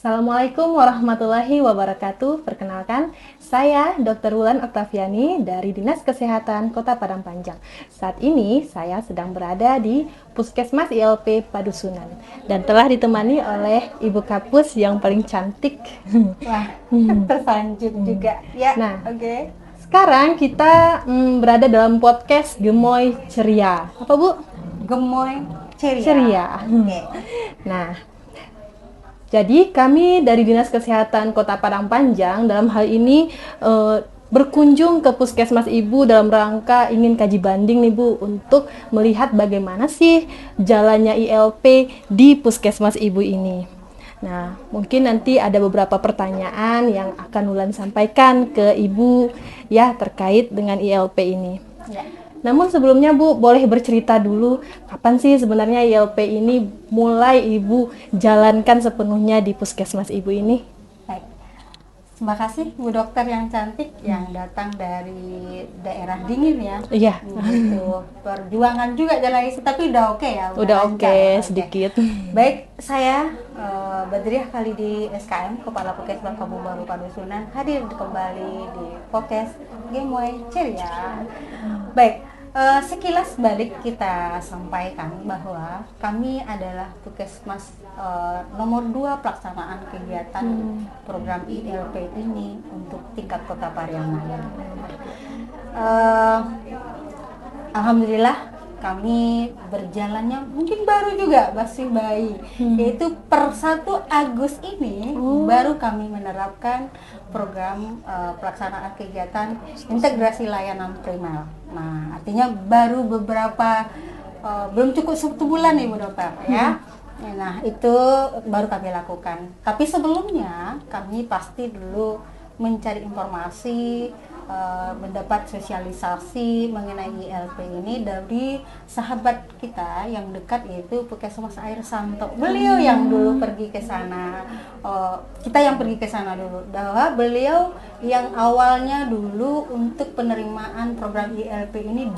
Assalamualaikum warahmatullahi wabarakatuh. Perkenalkan, saya Dr. Wulan Oktaviani dari Dinas Kesehatan Kota Padang Panjang. Saat ini saya sedang berada di Puskesmas ILP Padusunan dan telah ditemani oleh Ibu Kapus yang paling cantik. Wah, tersanjung juga. Ya, Nah, oke. sekarang kita berada dalam podcast Gemoy Ceria. Apa Bu? Gemoy ceria. Ceria. Oke. Nah, jadi kami dari Dinas Kesehatan Kota Padang Panjang dalam hal ini berkunjung ke Puskesmas Ibu dalam rangka ingin kaji banding nih Bu untuk melihat bagaimana sih jalannya ILP di Puskesmas Ibu ini. Nah, mungkin nanti ada beberapa pertanyaan yang akan Wulan sampaikan ke Ibu ya terkait dengan ILP ini. Ya. Namun sebelumnya Bu, boleh bercerita dulu kapan sih sebenarnya ILP ini mulai Ibu jalankan sepenuhnya di Puskesmas Ibu ini? Baik. Terima kasih Bu Dokter yang cantik yang datang dari daerah dingin ya. Iya. Itu perjuangan juga jalan itu, tapi udah oke ya. Udah lancar. oke sedikit. Baik, saya Badriah Khalidi SKM, Kepala Puskesmas Kampung Baru Padusunan, hadir kembali di podcast Gemoy Ceria. Baik. Sekilas balik kita sampaikan bahwa kami adalah Puskesmas nomor 2 pelaksanaan kegiatan program ILP ini untuk tingkat Kota Pariaman. Alhamdulillah kami berjalannya mungkin baru juga masih bayi, yaitu per 1 Agustus ini baru kami menerapkan program pelaksanaan kegiatan integrasi layanan primer. Nah, artinya baru beberapa belum cukup 1 bulan nih Bu Dokter ya. Nah, itu baru kami lakukan. Tapi sebelumnya kami pasti dulu mencari informasi, mendapat sosialisasi mengenai ILP ini dari sahabat kita yang dekat, yaitu Puskesmas Air Santo. Beliau yang dulu pergi ke sana, kita yang pergi ke sana dulu, bahwa beliau yang awalnya dulu untuk penerimaan program ILP ini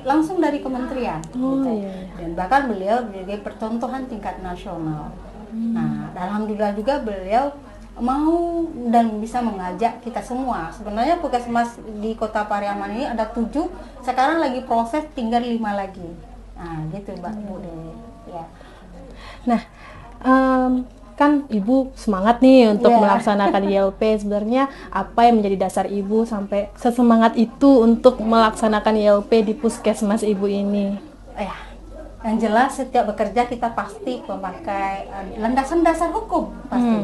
langsung dari kementerian, gitu. Iya. Dan bahkan beliau sebagai percontohan tingkat nasional. Nah, alhamdulillah juga beliau mau dan bisa mengajak kita semua. Sebenarnya Puskesmas di Kota Pariaman ini ada 7, sekarang lagi proses tinggal 5 lagi. Nah, gitu Mbak Bu. Ya. Nah, kan Ibu semangat nih untuk Iya. melaksanakan ILP. Sebenarnya apa yang menjadi dasar Ibu sampai sesemangat itu untuk melaksanakan ILP di Puskesmas Ibu ini? Ya, yang jelas setiap bekerja kita pasti memakai landasan dasar hukum pasti.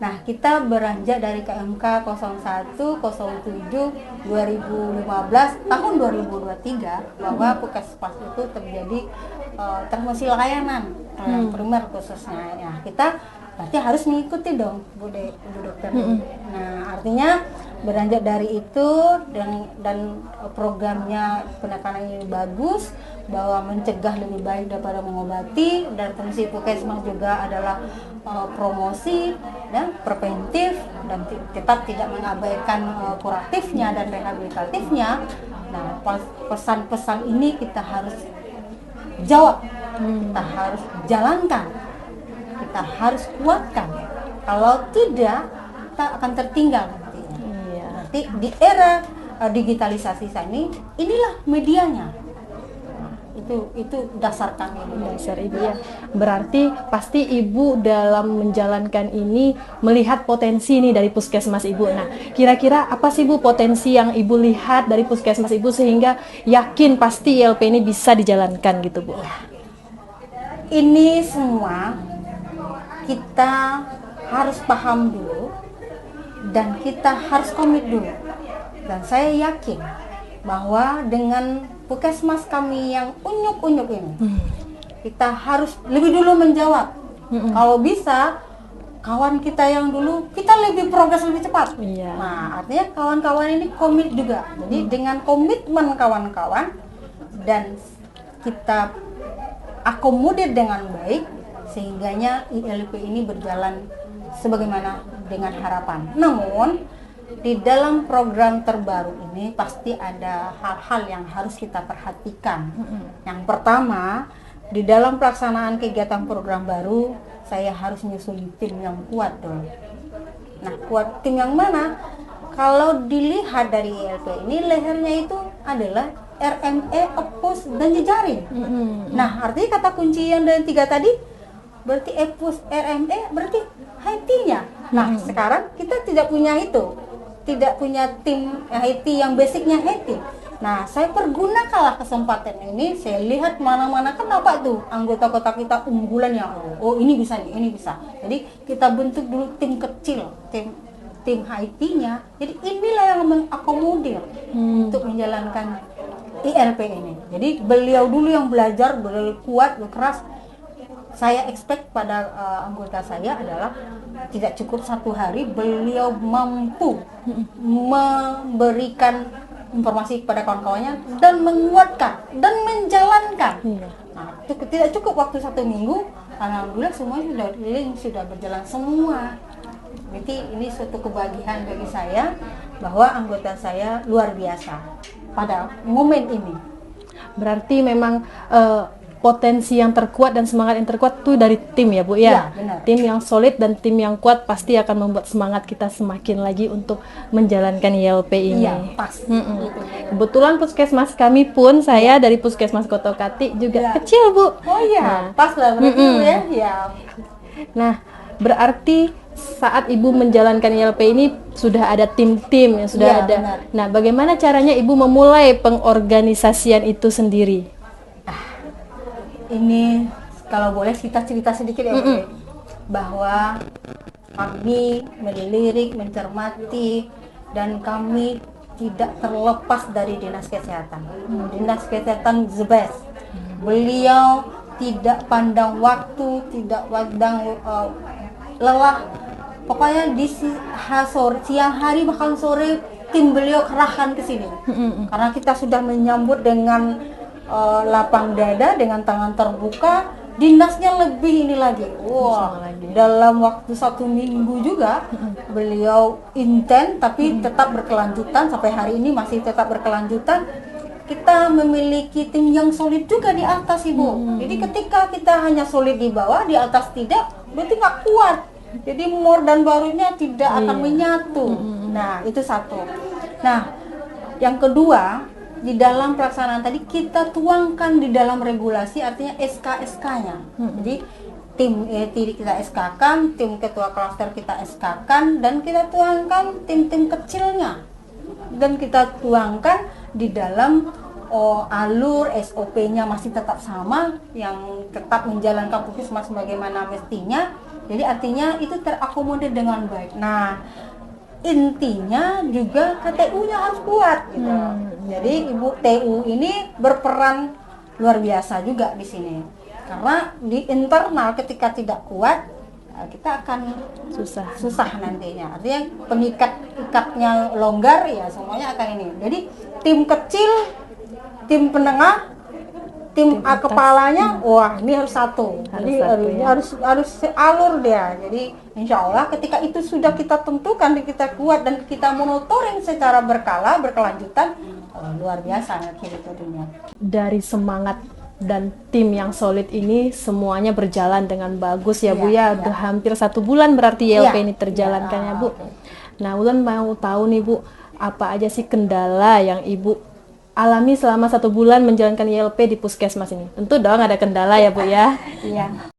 Nah, kita beranjak dari KMK 01 07 2015 tahun 2023 bahwa Puskesmas itu terjadi transmisi layanan primer khususnya. Ya, kita berarti harus mengikuti dong Bu Dokter. Nah, artinya beranjak dari itu dan programnya penekanan ini bagus, bahwa mencegah lebih baik daripada mengobati, dan fungsi Puskesmas juga adalah promosi dan preventif dan tetap tidak mengabaikan kuratifnya dan rehabilitatifnya. Nah, pesan-pesan ini kita harus jawab, kita harus jalankan, kita harus kuatkan. Kalau tidak, kita akan tertinggal nantinya. Iya. Nanti di era digitalisasi ini, inilah medianya. Itu dasar kami. Dasar Ibu ya. Berarti pasti Ibu dalam menjalankan ini melihat potensi nih dari Puskesmas Ibu. Nah, kira-kira apa sih Bu potensi yang Ibu lihat dari Puskesmas Ibu sehingga yakin pasti ILP ini bisa dijalankan gitu Bu? Ini semua kita harus paham dulu dan kita harus komit dulu. Dan saya yakin bahwa dengan Puskesmas kami yang unyuk-unyuk ini, kita harus lebih dulu menjawab. Kalau bisa, kawan kita yang dulu, kita lebih progres lebih cepat. Iya. Nah, artinya kawan-kawan ini komit juga. Jadi dengan komitmen kawan-kawan dan kita akomodir dengan baik, sehingganya ILP ini berjalan sebagaimana dengan harapan. Namun di dalam program terbaru ini pasti ada hal-hal yang harus kita perhatikan. Yang pertama, di dalam pelaksanaan kegiatan program baru saya harus nyusun tim yang kuat dong. Nah, kuat tim yang mana? Kalau dilihat dari ILP ini, lehernya itu adalah RME, EPUS, dan jejaring. Nah, artinya kata kunci yang dari 3 tadi, berarti EPUS, RME, berarti HIT-nya. Nah, sekarang kita tidak punya itu. Tidak punya tim HIT yang basicnya HIT. Nah, saya pergunakanlah kesempatan ini, saya lihat mana-mana, kenapa tuh anggota kota kita unggulan yang, oh ini bisa nih, ini bisa. Jadi kita bentuk dulu tim kecil, tim HIT-nya. Jadi inilah yang mengakomodir untuk menjalankan ILP ini. Jadi beliau dulu yang belajar, beliau kuat, keras. Saya expect pada anggota saya adalah tidak cukup 1 hari, beliau mampu memberikan informasi kepada kawan-kawannya dan menguatkan dan menjalankan. Nah, tidak cukup waktu 1 minggu, alhamdulillah semuanya sudah berjalan semua. Berarti ini suatu kebahagiaan bagi saya bahwa anggota saya luar biasa pada momen ini. Berarti memang potensi yang terkuat dan semangat yang terkuat itu dari tim ya Bu ya? Iya, benar. Tim yang solid dan tim yang kuat pasti akan membuat semangat kita semakin lagi untuk menjalankan ILP ini. Iya, pasti. Kebetulan puskesmas kami pun, saya dari Puskesmas Kotokati juga kecil Bu. Oh iya, pas lah berarti ya. Ya. Nah, berarti saat Ibu menjalankan ILP ini sudah ada tim-tim yang sudah ada. Benar. Nah, bagaimana caranya Ibu memulai pengorganisasian itu sendiri? Ini kalau boleh kita cerita sedikit ya, Bu, bahwa kami melirik, mencermati, dan kami tidak terlepas dari Dinas Kesehatan. Dinas Kesehatan the best. Beliau tidak pandang waktu, tidak pandang lelah. Pokoknya di siang hari bahkan sore tim beliau kerahkan ke sini. Karena kita sudah menyambut dengan lapang dada, dengan tangan terbuka. Dinasnya lebih ini lagi. Wah, dalam waktu 1 minggu juga beliau intens tapi tetap berkelanjutan sampai hari ini masih tetap berkelanjutan. Kita memiliki tim yang solid juga di atas, Ibu. Jadi ketika kita hanya solid di bawah, di atas tidak, berarti nggak kuat. Jadi mor dan barunya tidak akan menyatu. Nah, itu satu. Nah, yang kedua, di dalam pelaksanaan tadi kita tuangkan di dalam regulasi, artinya SK-SK-nya. Jadi tim kita SK-kan, tim ketua klaster kita SK-kan, dan kita tuangkan tim-tim kecilnya. Dan kita tuangkan di dalam alur SOP-nya masih tetap sama, yang tetap menjalankan puskesmas sebagaimana mestinya. Jadi artinya itu terakomodir dengan baik. Nah, intinya juga KTU-nya harus kuat gitu. Jadi Ibu TU ini berperan luar biasa juga di sini. Karena di internal ketika tidak kuat, kita akan susah nantinya. Artinya ikatnya longgar, ya semuanya akan ini. Jadi tim kecil, tim penengah, tim kepalanya, wah ini harus satu. Jadi harus alur dia. Jadi insya Allah ketika itu sudah kita tentukan, kita kuat dan kita monitoring secara berkelanjutan, luar biasa metodenya. Dari semangat dan tim yang solid ini semuanya berjalan dengan bagus ya Bu ya. Udah hampir 1 bulan berarti ILP ini terjalankan ya Bu. Nah, Ulan mau tahu nih Bu, apa aja sih kendala yang Ibu alami selama 1 bulan menjalankan ILP di puskesmas ini? Tentu dong ada kendala ya Bu ya. Iya.